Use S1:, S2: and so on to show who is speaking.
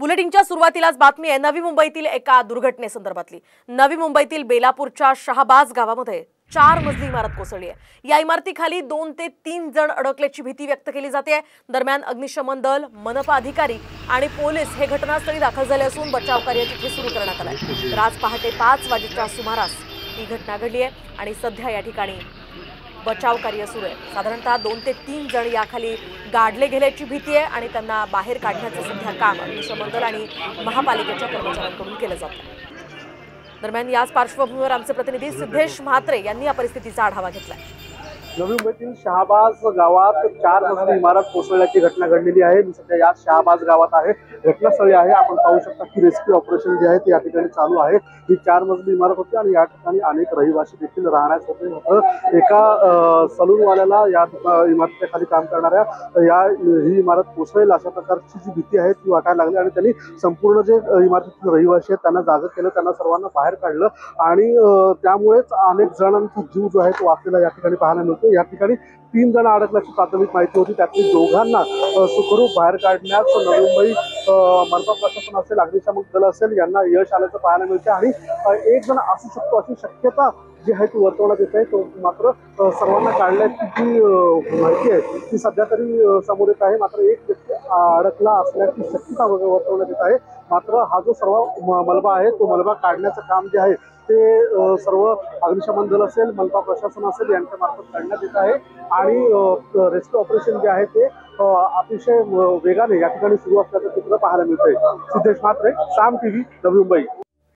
S1: बुलेटिनच्या सुरुवातीलाच बातमी आहे नवी मुंबईतील एका दुर्घटनेसंदर्भातली। नवी मुंबईतील बेलापूरच्या शहाबाज गावामध्ये 4 मजली इमारत कोसळली आहे। या इमारतीखाली 2 ते 3 जण अडकल्याची भीती व्यक्त केली जाते। दरम्यान अग्निशमन दल, मनपा अधिकारी आणि पोलीस हे घटनास्थळी दाखल झाले असून बचाव कार्य तिथे सुरू करण्यात आले आहे। तर आज पहाटे 5 वाजेच्या सुमारास ही घटना घडली आहे आणि सध्या या ठिकाणी बचाव कार्य सुरू आहे। साधारणतः 2 ते 3 जण याखाली गाडले गेल्याची भीती आहे आणि त्यांना बाहेर काढण्याचं सध्या काम अग्निशमन दल आणि महापालिकेच्या कर्मचाऱ्यांकडून केलं जात आहे। दरम्यान याच पार्श्वभूमीवर आमचे प्रतिनिधी सिद्धेश म्हात्रे यांनी या परिस्थितीचा आढावा घेतलाय।
S2: नवी मुंबईतील शहाबाज गावात 4 मजली इमारत कोसळल्याची घटना घडलेली आहे। मी सध्या याच शहाबाज गावात आहे, घटनास्थळी आहे। आपण पाहू शकता की रेस्क्यू ऑपरेशन जे आहे ते या ठिकाणी चालू आहे। ही 4 मजली इमारत होती आणि या ठिकाणी अनेक रहिवासी देखील राहण्यास होते। एका सलूनवाल्याला या इमारतीच्या खाली काम करणाऱ्या ही इमारत कोसळेल अशा प्रकारची जी भीती आहे ती वाटायला लागली आणि त्यांनी संपूर्ण जे इमारतीतील रहिवासी आहेत त्यांना जाग केलं, त्यांना सर्वांना बाहेर काढलं आणि त्यामुळेच अनेक जणांचा जीव जो आहे तो वाचलेला या ठिकाणी पाहायला मिळतो। या ठिकाणी 3 जण अडकल्याची प्राथमिक माहिती होती, त्यातली दोघांना सुखरूप बाहेर काढण्यात नवी मुंबई मनपा प्रशासन असेल, अग्निशमन दल असेल यांना यश आल्याचं पाहायला मिळते आणि एक जण असू शकतो अशी शक्यता जी आहे ती वर्तवण्यात येत आहे। तो मात्र सर्वांना काढण्याची जी माहिती आहे ती सध्या तरी समोर येत आहे। मात्र एक व्यक्ती अडकला असल्याची शक्यता वर्तवण्यात येत आहे। मात्र हा जो सर्व मलबा आहे तो मलबा काढण्याचं काम जे आहे ते सर्व अग्निशमन दल असेल, मनपा प्रशासन असेल यांच्या मार्फत करण्यात येत आहे आणि रेस्क्यू ऑपरेशन जे आहे ते अतिशय वेगाने या ठिकाणी सुरू असल्याचं चित्र पाहायला मिळतंय। सिद्धेश म्हात्रे, साम टीव्ही, नवी मुंबई।